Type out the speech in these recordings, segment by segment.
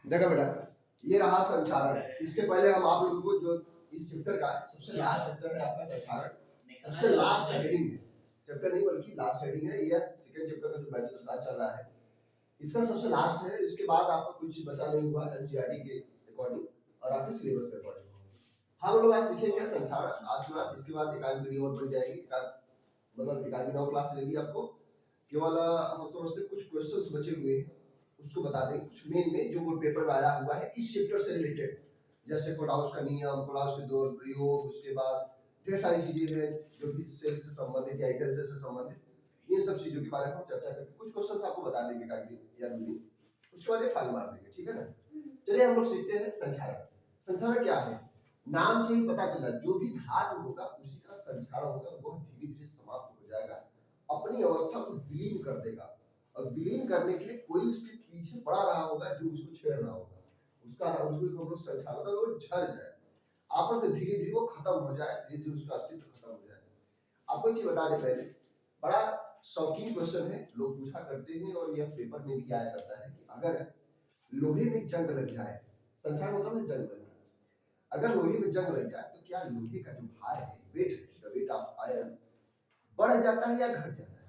देखो बेटा, ये रहा संचारण। इसके पहले हम आप लोगों को जो इस चैप्टर का सबसे लास्ट चैप्टर है आपका संचारण, सबसे लास्ट हेडिंग है, चैप्टर नहीं बल्कि लास्ट हेडिंग है। ये सेकंड चैप्टर का जो बैच आज चल रहा है इसका सबसे लास्ट है। इसके बाद आपका कुछ बचा नहीं हुआ एनसीईआरटी के अकॉर्डिंग और आपके सिलेबस के अकॉर्डिंग। हम लोग आज सीखेंगे संचारण। आज के बाद इसके बाद एक आध वीडियो और बन जाएगी, मतलब एक आधी 9 क्लास चलेगी आपको। केवल हम समझते कुछ क्वेश्चंस बचे हुए हैं उसको बता दें, कुछ मेन में जो बोर्ड पेपर में आया हुआ है इस चैप्टर से रिलेटेड, जैसे कोलाउस का नियम, कोलाउस के दो प्रयोग, उसके बाद ढेर सारी चीजें हैं जो भी सेल से संबंधित या इधर से संबंधित, इन सब चीजों के बारे में हम चर्चा करके कुछ क्वेश्चंस आपको बता देंगे एक दिन या 2 दिन, उसके बाद ये फाइल मार देंगे, ठीक है ना। चलिए हम लोग सीखते हैं संचारण। संचारण क्या है? नाम से ही पता चला, जो भी धातु होगा उसी का संचारण होगा, वह धीरे धीरे समाप्त हो जाएगा, अपनी अवस्था को विलीन कर देगा। और विलीन करने के लिए कोई उसके पीछे पड़ा रहा होगा जो उसको छेड़ रहा होगा, उसका उसको हम लोग संचारण, मतलब वो झड़ जाए, आपस में धीरे धीरे वो खत्म हो जाए, धीरे धीरे उसका अस्तित्व खत्म हो जाए। आपको एक चीज बता दें पहले, बड़ा शौकीन क्वेश्चन है, लोग पूछा करते हैं और यह पेपर में भी आया करता है कि अगर लोहे में जंग लग जाए, संचारण मतलब है जंग लगना, अगर लोहे में जंग लग जाए तो क्या लोहे का जो भार है, वेट है, द वेट ऑफ आयरन बढ़ जाता है या घट जाता है?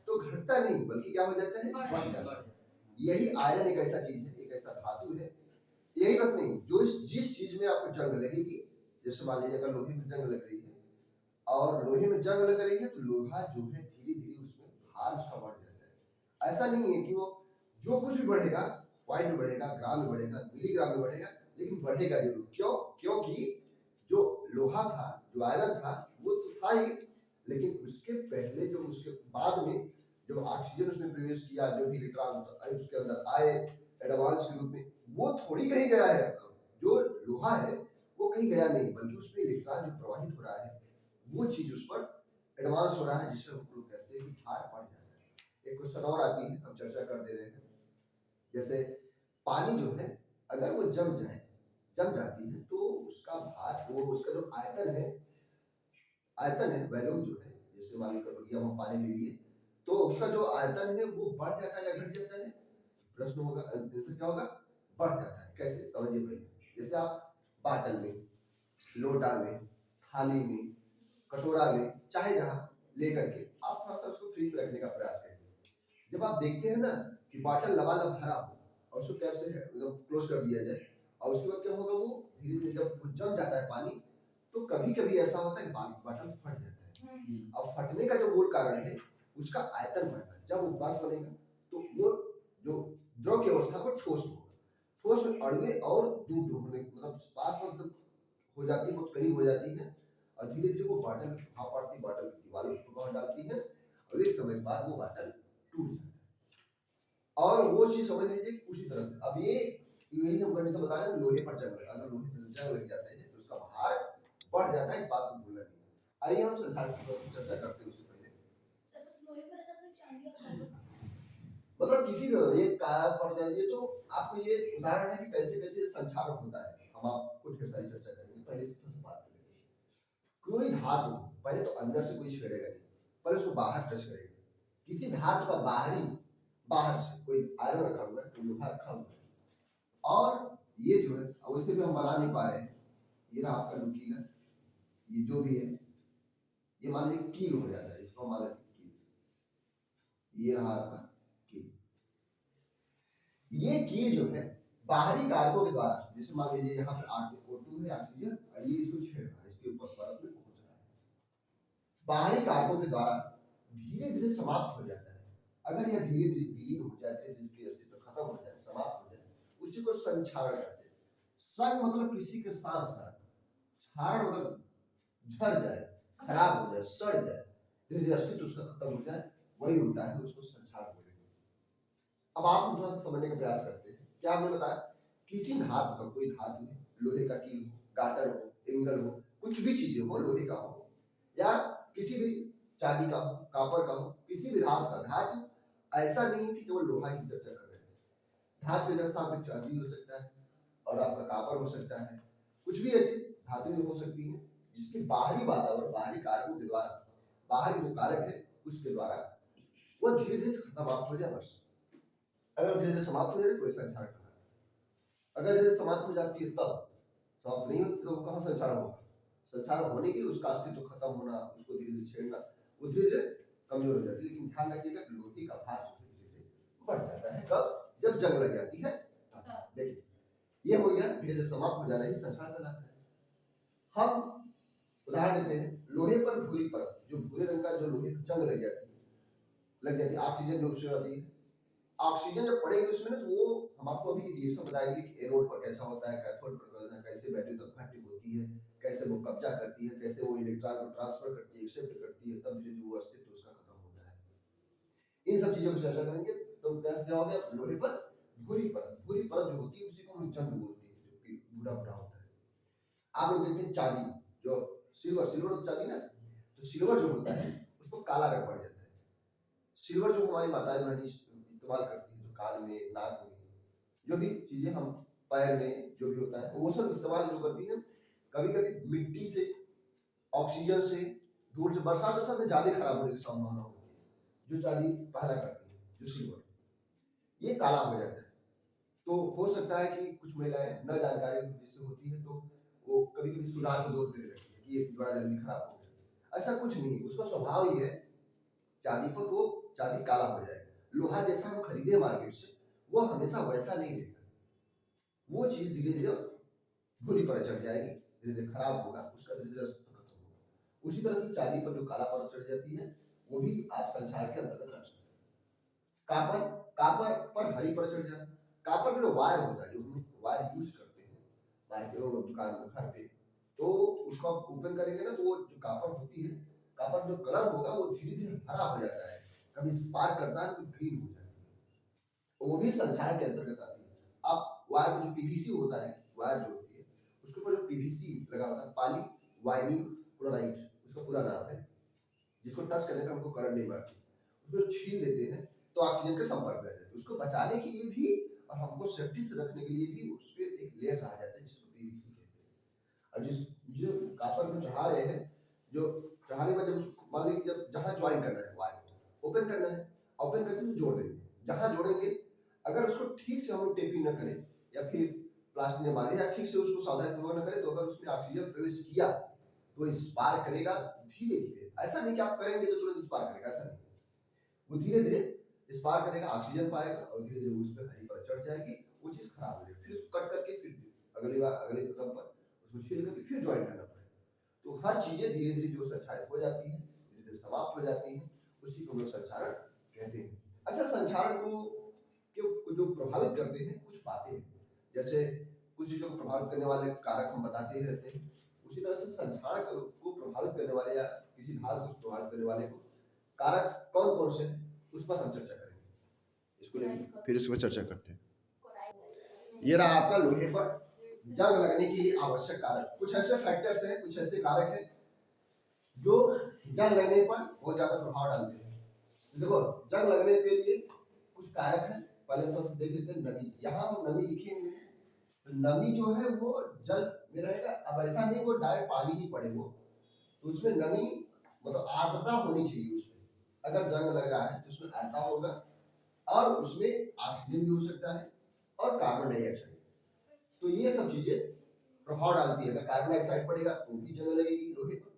तो घटता नहीं बल्कि क्या हो जाता है, बढ़ जाता है। यही आयरन एक ऐसा चीज है, एक ऐसा धातु है। यही बस नहीं, जो जिस चीज में आपको जंग लगेगी, जैसे मान लीजिए अगर लोहे में जंग लग रही है और लोहे में जंग लग रही है तो लोहा जो है धीरे धीरे उसमें भार उसका बढ़ जाता है। ऐसा नहीं है कि वो जो कुछ भी बढ़ेगा, पॉइंट में बढ़ेगा, ग्राम में बढ़ेगा, मिलीग्राम में बढ़ेगा, लेकिन बढ़ेगा जरूर। क्यों? क्योंकि जो लोहा था, जो आयरन था, वो तो था ही, लेकिन उसके पहले जो उसके बाद में जो ऑक्सीजन उसमें प्रवेश किया, जो भी इलेक्ट्रॉन उसके अंदर आए एडवांस के रूप में, वो थोड़ी कहीं गया है। जो लोहा है वो कहीं गया नहीं, बल्कि उसमें इलेक्ट्रॉन जो प्रवाहित हो रहा है वो चीज उस पर एडवांस हो रहा है, जिसे हम लोग कहते हैं कि भार बढ़ जाता है। एक क्वेश्चन और आती है, हम चर्चा कर दे रहे हैं, जैसे पानी जो है अगर वो जम जाती है तो उसका भार, वो उसका जो आयतन है वैल्यूम जो है, जैसे मान लीजिए हम पानी ले लिए तो उसका जो आयतन है वो बढ़ जाता है या घट जाता है? प्रश्न होगा, आंसर क्या होगा? बढ़ जाता है। कैसे, समझिए पहले। जैसे आप बाटल में, लोटा में, थाली में, कटोरा में, चाहे जहां लेकर के आप थोड़ा सा उसको फ्री में रखने का प्रयास करिए। जब आप देखते हैं ना कि बॉटल लबालब भरा हो और उसको कैप से एकदम क्लोज कर दिया जाए, और उसके बाद क्या होगा, वो धीरे धीरे जब वो जम जाता है पानी, तो कभी कभी ऐसा होता है बॉटल फट जाता है। अब फटने का जो मूल कारण है उसका आयतन बढ़ना। जब वो बर्फ बनेगा तो वो जो द्रव की अवस्था को ठोस होगा, ठोस में अणुए और दूर दूर होने, मतलब पास पास हो जाती है, बहुत करीब हो जाती है, और धीरे धीरे वो बाटल भाप पड़ती, बाटल की दीवारों पर प्रभाव डालती है, और एक समय बाद वो बाटल टूट जाता है। और वो चीज समझ लीजिए कि उसी तरह से अब ये यही हम गणित से बता रहे हैं, लोहे पर जंग लगा, अगर लोहे पर जंग लग जाते हैं तो उसका भार बढ़ जाता है, इस बात को भूलना नहीं। आइए हम संसार की चर्चा करते हैं। उससे पहले सर उस लोहे पर ऐसा कोई चांदी का मतलब किसी ये कहा पड़ जाए, ये तो आपको ये उदाहरण है कि कैसे कैसे संचारण होता है। हम आपको ढेर सारी चर्चा करेंगे, पहले से थोड़ा सा बात करेंगे। कोई धातु पहले तो अंदर से कोई छेड़ेगा नहीं, पहले उसको बाहर टच करेगा। किसी धातु का बाहर से कोई आयरन रखा हुआ है, कोई लोहा रखा हुआ है, और ये जो है अब उसे भी हम बना नहीं पा रहे हैं, ये रहा आपका न्यूक्लियर, ये जो भी है ये मान लीजिए कील हो जाता है, इसको मान लीजिए कील, ये रहा आपका कील। ये कील जो है बाहरी कारकों के द्वारा, जैसे मान लीजिए यहाँ पे O2 है ऑक्सीजन, ये इसको छेड़ रहा है, इसके ऊपर परत में पहुंच रहा है, बाहरी कारकों के द्वारा धीरे धीरे समाप्त हो जाता है। अगर यह धीरे धीरे विलीन हो जाते हैं, जिसकी अस्तित्व खत्म हो जाए, समाप्त हो जाए, उसी को संक्षारण कहते हैं। सं मतलब किसी के साथ साथ, क्षारण मतलब झड़ जाए, खराब हो जाए, सड़ जाए, धीरे धीरे अस्तित्व उसका खत्म हो जाए, वही होता है, उसको संक्षारण बोलेंगे। अब आप थोड़ा सा समझने का प्रयास करते हैं। क्या हमने बताया, किसी धातु का, कोई धातु है, लोहे का कील हो, गाटर हो, एंगल हो, कुछ भी चीजें हो, लोहे का हो या किसी भी चांदी का हो, कापर का हो, किसी भी धातु का, धातु ऐसा नहीं है कि केवल लोहा ही चर्चा कर रहे हैं। धातु की जगह आपकी चांदी हो सकता है और आपका कापर हो सकता है, कुछ भी ऐसी धातुएं हो सकती हैं जिसके बाहरी वातावरण, बाहरी कारकों के द्वारा, बाहरी जो कारक है उसके द्वारा वो धीरे धीरे समाप्त हो जाए। बस अगर धीरे धीरे समाप्त हो जाए तो ऐसा झाड़ करना। अगर ये समाप्त हो जाती है तब, समाप्त नहीं होती तो कहाँ संचारण होगा? संचारण होने के लिए उसका अस्तित्व खत्म होना, उसको धीरे धीरे छेड़ना, वो धीरे धीरे कमजोर हो जाती है। लेकिन ध्यान रखिएगा कि लोहे का भार जो धीरे धीरे बढ़ जाता है। कब? जब जंग लग जाती है। देखिए ये हो गया, धीरे धीरे समाप्त हो जाना ही संचारण कहलाता है। हम उदाहरण देते हैं, लोहे पर भूरी परत, जो भूरे रंग का जो लोहे जंग लग जाती है, ऑक्सीजन जो उसमें आती है, ऑक्सीजन जब पड़ेगी उसमें ना, तो वो हम आपको अभी रिएक्शन बताएंगे कि एनोड पर कैसा होता है, कैथोड पर कैसा, कैसे वैल्यू तक घटित होती है, कैसे वो कब्जा करती है, कैसे वो इलेक्ट्रॉन को ट्रांसफर करती है, एक्सेप्ट करती है, तब धीरे धीरे वो अस्तित्व उसका खत्म होता है। इन सब चीजों की चर्चा करेंगे। तो क्या हो गया? लोहे पर भूरी परत, भूरी परत जो होती है उसी को हम जंग बोलते हैं, जो भूरा भूरा होता है। आप लोग देखते हैं चांदी, जो सिल्वर और चांदी ना, तो सिल्वर जो होता है उसको काला रंग पड़ जाता है। सिल्वर जो हमारी माताएं बहनी इस्तेमाल करती है, जो कान में, नाक में, जो भी चीजें हम पैर में जो भी होता है वो सब इस्तेमाल जो करती है, कभी कभी मिट्टी से, ऑक्सीजन से, धूल से, बरसात में ज्यादा खराब होने की संभावना होती है। जो चांदी पहला करती है, जो सिल्वर, ये काला हो जाता है। तो हो सकता है कि कुछ महिलाएं न जानकारी जिससे होती है, तो वो कभी कभी सुनार को दोष देने लगती है कि ये बड़ा जल्दी खराब हो गया। ऐसा कुछ नहीं, उसका स्वभाव ये है चांदी पर, वो चांदी काला हो जाएगा। लोहा जैसा हम खरीदे मार्केट से, वो हमेशा वैसा नहीं रहेगा, वो चीज धीरे धीरे भूरी पर चढ़ जाएगी, धीरे धीरे खराब होगा, उसका धीरे धीरे अस्तित्व खत्म होगा। उसी तरह से चांदी पर जो काला परत चढ़ जाती है, वो भी आप संसार के अंतर्गत रख सकते हैं। कापर, कापर पर हरी पर चढ़ जाए, कापर का जो वायर होता है, जो हम वायर यूज करते हैं मार्केट, दुकान में, घर पे, तो उसको आप ओपन करेंगे ना, तो वो जो कापर होती है, कापर जो कलर होगा वो धीरे धीरे हरा हो जाता है, कभी स्पार्क करता है, कभी ग्रीन हो जाती है, वो भी संसार के अंतर्गत आती है। अब वायर में जो पीवीसी होता है, वायर जो होती है उसके ऊपर जो पीवीसी लगा होता है, पॉली वाइनिल क्लोराइड उसका पूरा नाम है, जिसको टच करने पर हमको करंट नहीं मारती, उसको छील देते हैं तो ऑक्सीजन के संपर्क में आ जाते हैं। उसको बचाने के लिए भी और हमको सेफ्टी से रखने के लिए भी उस पर एक लेयर रहा जाता है, जिसको पीवीसी कहते हैं। और जो कापर में चढ़ा रहे हैं, जो चढ़ाने के बाद जब उसको मान लीजिए जब जहाँ ज्वाइन करना है वायर को ओपन करना है, ओपन करके उसको जोड़ देंगे। जहाँ जोड़ेंगे अगर उसको ठीक से हम लोग टेपिंग न करें, या फिर प्लास्टिक में बांधे, या ठीक से उसको सावधानीपूर्वक न करें, तो अगर उसमें ऑक्सीजन प्रवेश किया तो स्पार्क करेगा धीरे धीरे। ऐसा नहीं कि आप करेंगे तो तुरंत स्पार्क करेगा, ऐसा नहीं, वो धीरे धीरे स्पार्क करेगा, ऑक्सीजन पाएगा और धीरे धीरे उस पर हरी पर चढ़ जाएगी, वो चीज खराब हो जाएगी। फिर उसको कट करके फिर अगली बार अगले कदम पर उसको छील करके फिर ज्वाइन करना पड़ेगा। तो हर चीजें धीरे धीरे जो संचारित हो जाती है, धीरे धीरे समाप्त हो जाती है, उसी को हम लोग संचारण कहते हैं। अच्छा, संचारण को जो प्रभावित करते हैं कुछ बातें हैं, जैसे कुछ चीजों को प्रभावित करने वाले कारक हम बताते ही रहते हैं, उसी तरह से संचारण को प्रभावित करने वाले या किसी धातु को प्रभावित करने वाले को कारक कौन कौन से, उस पर हम चर्चा करेंगे। इसको लेकर फिर उस पर चर्चा करते हैं। ये रहा आपका लोहे पर जंग लगने के लिए आवश्यक कारक। कुछ ऐसे फैक्टर्स हैं, कुछ ऐसे कारक हैं जो जंग लगने पर बहुत ज्यादा प्रभाव डालते हैं। देखो, जंग लगने के लिए कुछ कारक हैं, पहले तो देख लेते हैं नमी। यहाँ हम नमी लिखे हुए हैं, तो नमी जो है वो जल में रहेगा। अब ऐसा नहीं वो डायरेक्ट पानी ही पड़े, वो तो उसमें नमी मतलब आर्द्रता होनी चाहिए उसमें। अगर जंग लग रहा है तो उसमें आर्द्रता होगा, और उसमें ऑक्सीजन भी हो सकता है और कार्बन डाइऑक्साइड। तो ये सब चीजें प्रभाव डालती है। अगर कार्बन डाइऑक्साइड पड़ेगा तो भी जंग लगेगी लोहे पर,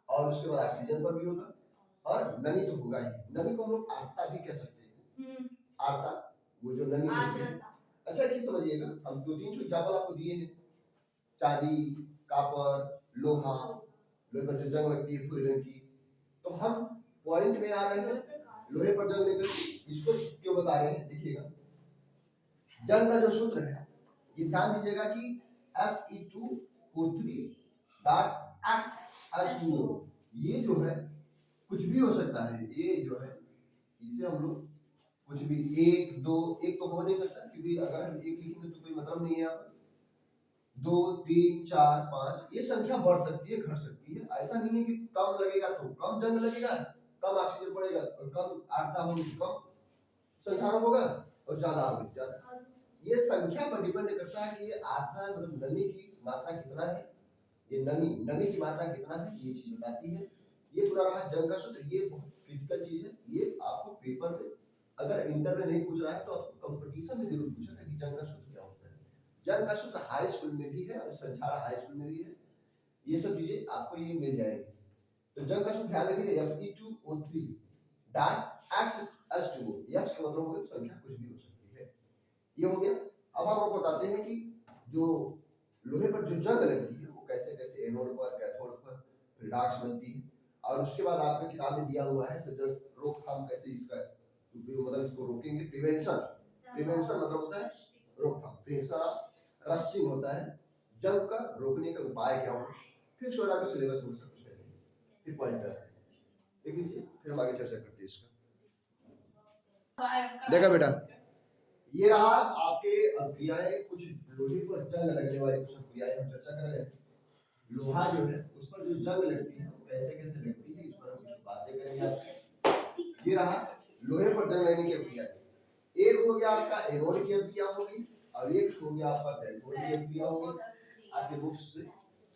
और उसके बाद ऑक्सीजन पर भी होगा, और नमी तो होगा ही। नमी को हम लोग आर्द्रता भी कह सकते हैं। आर्द्रता, वो जो नमी होती है। अच्छा, एक चीज समझिएगा, हम दो तीन एग्जाम्पल आपको दिए हैं, चांदी, कापर, लोहा, लोहे पर जो जंग लगती है भूरे रंग की, तो हम पॉइंट में आ रहे हैं लोहे पर जंग लेकर। इसको क्यों बता रहे हैं, देखिएगा जंग का जो सूत्र है, ये ध्यान दीजिएगा कि Fe2O3 H2O, ये जो है कुछ भी हो सकता है। ये जो है इसे हम लोग कुछ भी, एक दो, एक तो हो नहीं सकता क्योंकि अगर हम एक लिखेंगे तो कोई मतलब नहीं है। यहाँ पर 2 3 4 5 ये संख्या बढ़ सकती है, घट सकती है। ऐसा नहीं है कि कम लगेगा तो कम जंग लगेगा, कम ऑक्सीजन पड़ेगा और कम आर्द्रता होगी, कम संचारण होगा, और ज्यादा होगी ज्यादा। ये संख्या पर डिपेंड करता है कि ये आर्द्रता मतलब नमी की मात्रा कितना है, ये नमी की मात्रा कितना है, ये चीज बताती है। ये पूरा रहा जंग का सूत्र। ये बहुत क्रिटिकल चीज है, ये आपको पेपर में अगर इंटर में नहीं पूछ रहा है तो आपको कंपटीशन में जरूर पूछेगा कि जंग का सूत्र क्या होता है। जंग का सूत्र हाई स्कूल में भी है और संचार हाई स्कूल में भी है, ये सब चीजें आपको ये मिल जाएगी। तो जंग का सूत्र ध्यान रखिए Fe2O3 डॉट X(H2O), X का मतलब होगा संख्या कुछ भी हो सकती है। ये हो गया। अब हम आपको बताते हैं कि जो लोहे पर जो जंग लगती है वो कैसे कैसे एनोड पर, कैथोड पर रिडॉक्स बनती है, और उसके बाद आपके किताब में दिया हुआ है सजल रोकथाम कैसे इसका उपयोग, मतलब इसको रोकेंगे। प्रिवेंशन, प्रिवेंशन मतलब होता है रोकथाम, प्रिवेंशन रस्टिंग होता है, जंग का रोकने का उपाय क्या होगा, फिर उसके बाद आपके सिलेबस में सब कुछ रहेगा। फिर पॉइंट है देख लीजिए, फिर हम आगे चर्चा करते हैं इसका। देखा बेटा, ये रहा आपके क्रियाएं, कुछ लोहे पर जंग लगने वाली कुछ क्रियाएं हम चर्चा कर रहे हैं। लोहा जो है उस पर जो जंग लगती है वो कैसे कैसे लगती है, इस पर हम कुछ बातें करेंगे आपसे। ये रहा लोहे पर जंग लगने की क्रिया। एक हो गया आपका एनोड की क्रिया होगी, और एक हो गया आपका कैथोड की क्रिया होगी आपके बुक्स से।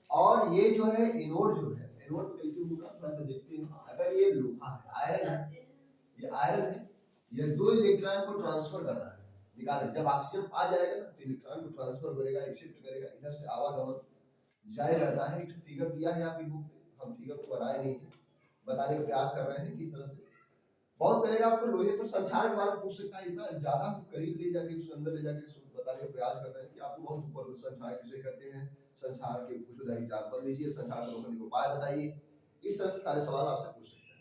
और ये जो है एनोड जो है, एनोड कैसे होगा थोड़ा सा देखते हैं। अगर ये लोहा है, आयरन है, ये आयरन है, ये दो इलेक्ट्रॉन को ट्रांसफर कर रहा है, निकाले। जब ऑक्सीजन आ जाएगा ना तो इलेक्ट्रॉन को ट्रांसफर करेगा, शिफ्ट करेगा, इधर से आवागमन जारी रहता है। एक फिगर दिया है आपकी बुक में, हम फिगर को बनाए नहीं है, बताने का प्रयास कर रहे हैं किस तरह से बहुत करेगा। आपको लोहे पर संचार के बारे में पूछ सकता है, इतना ज्यादा हम करीब ले जाके उसके अंदर ले जाके बताने का प्रयास कर रहे हैं कि आपको बहुत ऊपर संचार किसे कहते हैं, संचार के कुछ एग्जाम्पल दीजिए, संचार को रोकने के उपाय बताइए। इस तरह से सारे सवाल आपसे पूछ सकते हैं।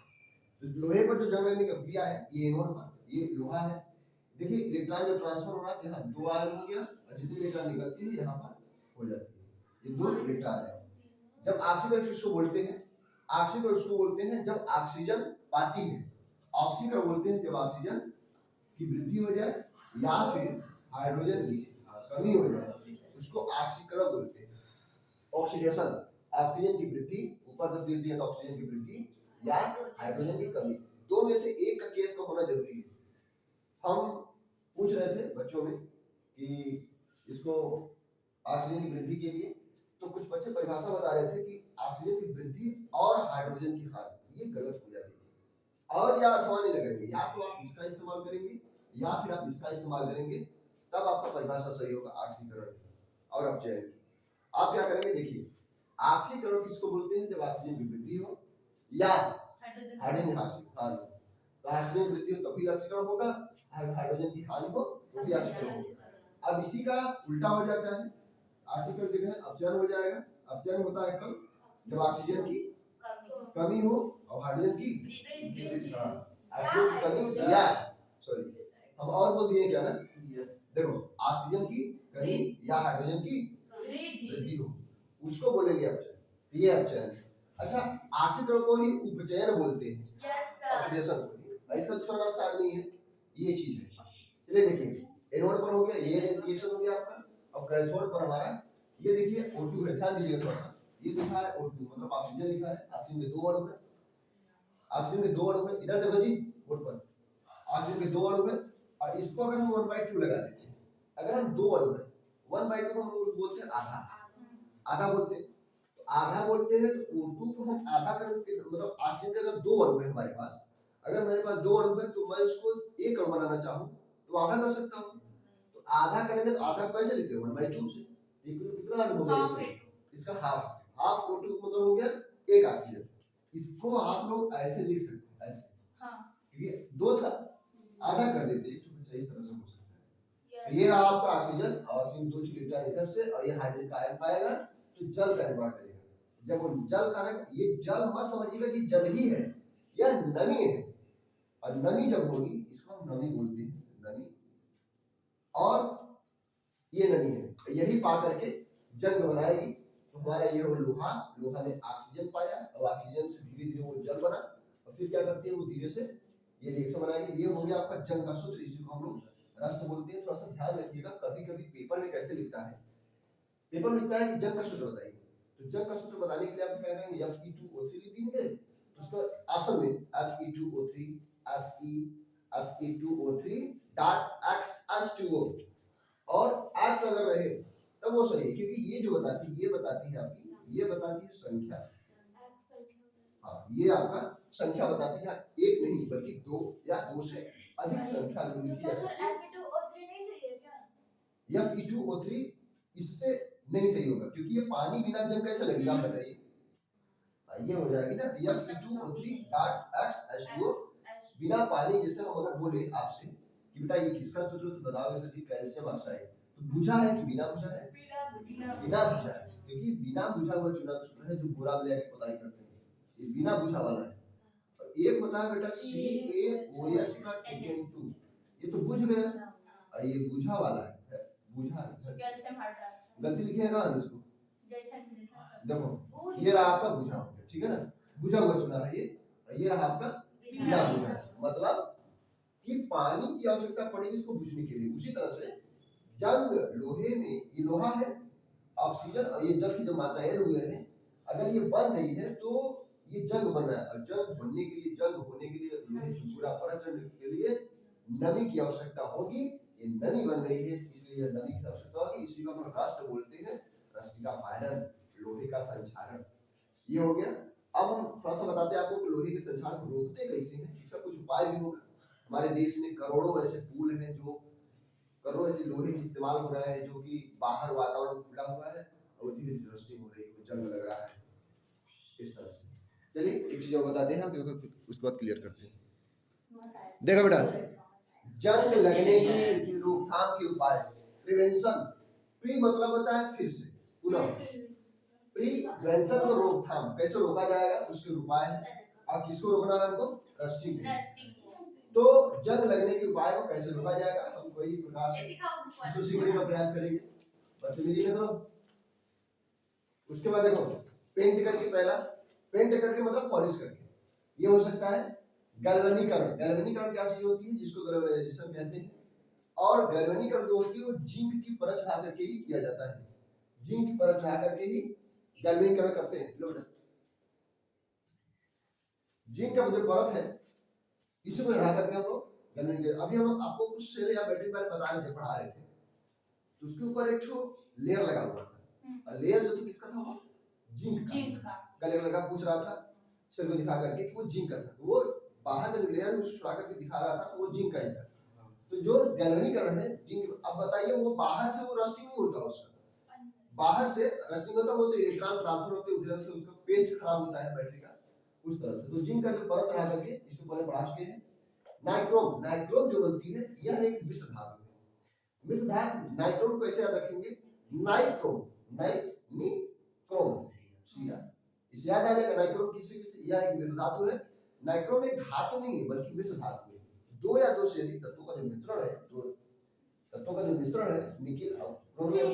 तो लोहे पर जो जंग लगने की क्रिया है, ये एनोड पर, ये लोहा है। देखिए इलेक्ट्रॉन जब ट्रांसफर हो रहा है यहाँ दो आयन हो गया, और जितनी इलेक्ट्रॉन निकलती है यहाँ पर हो जाती है, ये दो इलेक्ट्रॉन है। जब ऑक्सीकरण किसको बोलते हैं, ऑक्सीकरण उसको बोलते हैं जब ऑक्सीजन पाती है। ऑक्सीकरण बोलते हैं जब ऑक्सीजन की वृद्धि हो जाए या फिर हाइड्रोजन की कमी हो जाए, उसको ऑक्सीकरण बोलते हैं। ऑक्सीडेशन, ऑक्सीजन की वृद्धि, ऊपर जब गिरती है तो ऑक्सीजन की वृद्धि या हाइड्रोजन की कमी, दो में से एक का केस का होना जरूरी है। हम पूछ रहे थे बच्चों में कि इसको ऑक्सीजन की वृद्धि के लिए, तो कुछ बच्चे परिभाषा बता रहे थे कि ऑक्सीजन की वृद्धि और हाइड्रोजन की हानि, ये गलत हो जाती है। और या अथवा नहीं लगेंगे, या तो आप इसका इस्तेमाल करेंगे या फिर आप इसका इस्तेमाल करेंगे, तब आपका परिभाषा सही होगा ऑक्सीकरण की और अपचयन की। आप क्या करेंगे, देखिए ऑक्सीकरण किसको बोलते हैं, जब ऑक्सीजन की वृद्धि हो या हाइड्रोजन हानि। तो ऑक्सीजन वृद्धि हो तभी ऑक्सीकरण होगा, हाइड्रोजन की हानि हो तो भी ऑक्सीकरण होगा। अब इसी का उल्टा हो जाता है, ऑक्सीकरण जगह अपचयन हो जाएगा। अपचयन होता है कब, जब ऑक्सीजन की कमी हो और हाइड्रोजन की वृद्धि। ऑक्सीजन की कमी या सॉरी हम और बोल दिए क्या ना, देखो ऑक्सीजन की कमी या हाइड्रोजन की वृद्धि हो, उसको बोलेंगे अपचयन, ये अपचयन। अच्छा ऑक्सीकरण को ही उपचयन बोलते हैं, ऑक्सीडेशन को ही, ऐसा थोड़ा सा नहीं है, ये चीज है। चलिए देखिए एनोड पर हो गया, ये रिएक्शन हो गया आपका। अब कैथोड पर हमारा ये देखिए O2 है, ध्यान दीजिएगा थोड़ा सा, ये लिखा है O2 मतलब ऑक्सीजन लिखा है, ऑक्सीजन के दो अणु है, ऑक्सीजन के दो अणु है। इधर देखो जी बोर्ड पर ऑक्सीजन के दो अणु है, और इसको अगर हम 1/2 लगा देते हैं, अगर हम दो अणु है 1/2 को हम लोग बोलते हैं आधा, आधा बोलते हैं। तो आधा बोलते हैं तो O2 को हम आधा करके, मतलब ऑक्सीजन के अगर दो अणु है हमारे पास, अगर मेरे पास दो अणु है तो मैं उसको एक अणु बनाना चाहूं तो आधा कर सकता हूं। तो आधा करेंगे तो आधा कैसे लिखते हैं 1/2 से, कितना अणु हो गया इससे, इसका हाफ, हाफ O2 मतलब हो गया एक ऑक्सीजन। इसको आप लोग ऐसे लिख सकते हैं, ऐसे क्योंकि दो था आधा कर देते हैं, तो इस तरह से हो सकता है। तो ये रहा आपका ऑक्सीजन, और ऑक्सीजन दो इलेक्ट्रॉन इधर से, और ये हाइड्रोजन का आयन पाएगा तो जल का निर्माण करेगा। जब वो जल करेगा, ये जल मत समझिएगा कि जल ही है, यह नमी है, और नमी जब होगी इसको हम नमी बोलते हैं, नमी, और ये नमी है, यही पा करके जंग बनाएगी। तो हमारा ये हो लोहा, लोहा ने ऑक्सीजन पाया और ऑक्सीजन से धीरे धीरे वो जल बना, और फिर क्या करती है वो धीरे से ये रिएक्शन बनाएगी। ये हो गया आपका जंग का सूत्र, इसी को हम लोग रस्ट बोलते हैं। थोड़ा सा ध्यान रखिएगा, कभी कभी पेपर में कैसे लिखता है, पेपर में लिखता है कि जंग का सूत्र बताइए, तो जंग का सूत्र बताने के लिए आप क्या करेंगे, Fe2O3 लिख देंगे, उसको ऑप्शन में Fe2O3 Fe2O3 डॉट X(H2O), और X अगर रहे तब वो सही है, क्योंकि ये जो बताती है, ये बताती है आपकी, ये बताती है संख्या। हाँ ये आपका संख्या बताती है, एक नहीं बल्कि दो या दो से अधिक संख्या जो लिखी जा सकती है। Fe2O3 नहीं सही है क्या? Fe2O3 इससे नहीं सही होगा, क्योंकि ये पानी बिना जंग कैसे लगेगा आप बताइए। ये हो जाएगी ना Fe2O3 डॉट H2O बिना पानी। जैसे हम अगर बोले आपसे कि बेटा ये किसका सूत्र तो बताओगे सर जी कैल्शियम ऑक्साइड, तो बुझा है कि बिना बुझा है? बिना बुझा है, क्योंकि बिना बुझा हुआ चूना का सूत्र है जो बोरा में लेके खुदाई करते हैं, ये बिना बुझा वाला है। और एक होता है बेटा CaOH का Tn2, ये तो बुझ गया, और ये बुझा वाला है, बुझा गलती लिखिएगा इसको। देखो ये रहा आपका बुझा हो गया, ठीक है ना, बुझा हुआ चूना है ये, और ये रहा आपका बिना बुझा, मतलब कि पानी की आवश्यकता पड़ेगी इसको बुझने के लिए। उसी तरह से जंग लोहे में, ये लोहा है, ऑक्सीजन और ये जल की जो मात्रा ऐड हुए हैं, अगर ये बन रही है तो ये जंग बन रहा है, और जंग बनने के लिए, जंग होने के लिए, लोहे की पूरा परत चढ़ने के लिए नमी की आवश्यकता होगी। ये नमी बन रही है, इसलिए नमी की आवश्यकता होगी, इसी को हम रस्ट बोलते हैं, रस्ट का फायरन, लोहे का संक्षारण। ये हो गया। अब हम थोड़ा सा बताते हैं आपको कि लोहे के संक्षारण को रोकते कैसे हैं, इसका कुछ उपाय भी होगा। हमारे देश में करोड़ों ऐसे पुल हैं, जो करोड़ों ऐसे लोहे की इस्तेमाल हो रहा है, जो कि बाहर वातावरण खुला हुआ है और धीरे धीरे रस्टिंग हो रही है, जंग लग रहा है इस तरह से। चलिए एक चीज और बताते हैं हम, उसके बाद क्लियर करते हैं। देखो बेटा, जंग लगने की रोकथाम के उपाय, प्रिवेंशन। प्री मतलब होता है फिर से, पुनः, प्रिवेंशन को रोकथाम, कैसे रोका जाएगा उसके उपाय है। और किसको रोकना है हमको? रस्टिंग। तो जंग लगने के उपाय को कैसे रोका जाएगा, हम कोई प्रकार से इसको सीखने का प्रयास करेंगे। बच्चों मिली में करो। उसके बाद देखो, पेंट करके, पहला पेंट करके मतलब पॉलिश करके, ये हो सकता है गैल्वेनीकरण। गैल्वेनीकरण क्या चीज होती है, जिसको गैल्वेनाइजेशन कहते हैं। और गैल्वेनीकरण जो होती है वो जिंक की परत चढ़ा करके ही किया जाता है, जिंक की परत चढ़ा करके ही गैल्वेनीकरण करते हैं लोग। जिंक का जो परत है इसी को चढ़ा करके हम लोग गैल्वेनीकरण। अभी हम आपको कुछ सेल या बैटरी बारे बता रहे थे, पढ़ा रहे थे, तो उसके ऊपर एक ठो लेयर लगा हुआ था, और लेयर जो था किसका था? जिंक का। कल एक लड़का पूछ रहा था सेल को दिखा करके कि वो जिंक का था, तो वो बाहर का जो लेयर उसको छुड़ा करके दिखा रहा था, तो वो जिंक का ही था। तो जो गैल्वेनीकरण है जिंक, अब बताइए वो बाहर से वो रस्टिंग नहीं होता, उसका बाहर से रस्टिंग होता, वो तो इलेक्ट्रॉन ट्रांसफर होते उधर से, उसका पेस्ट खराब होता है बैटरी का, उस तरह से। तो जिंक का जो परत चढ़ा करके, इसको पहले पढ़ा चुके हैं। नाइक्रोम, नाइक्रोम जो बनती है यह एक मिश्र धातु है। मिश्र धातु नाइक्रोम को कैसे याद रखेंगे? नाइक्रोम, नाइक्रोम, इसे याद आ जाएगा। नाइक्रोम किससे किससे, यह एक मिश्र धातु है। नाइक्रोम एक धातु नहीं है बल्कि मिश्र धातु है। दो या दो से अधिक तत्वों का जो मिश्रण है, दो तत्वों का जो मिश्रण है, निकेल और क्रोमियम,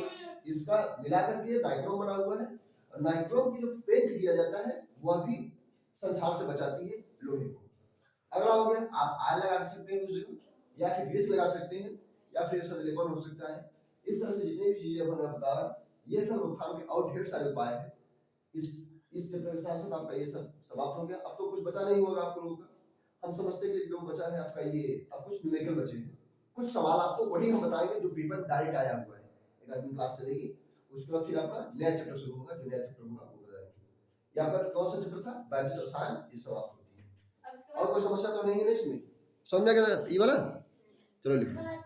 इसका मिलाकर के नाइक्रोम बना हुआ है। और नाइक्रोम की जो पेंट किया जाता है वह भी संक्षार से बचाती है लोहे को। अगला हो गया, आप आयल लगा सकते हैं उसे, या फिर ग्रीस लगा सकते हैं, या फिर इसका लेपन हो सकता है। इस तरह से जितनी भी चीजें मैंने बताया, ये सब रोकथाम के और ढेर सारे उपाय हैं। इस चैप्टर के साथ साथ आपका ये सब समाप्त हो गया। अब तो कुछ बचा नहीं होगा आप लोगों का। हम समझते हैं कि जो बचा है आपका ये, अब कुछ न्यूमेरिकल बचे हैं, कुछ सवाल आपको वही हम बताएंगे जो पेपर में डायरेक्ट आया हुआ है। एक आदमी क्लास चलेगी, उसके बाद फिर आपका नया चैप्टर शुरू होगा, जो नया चैप्टर होगा आपको बताएंगे। यहाँ पर कौन सा चैप्टर था? वैद्युत रसायन, ये समाप्त होती है। और कोई समस्या तो नहीं है ना इसमें, समझा क्या ये वाला? चलो लिखो।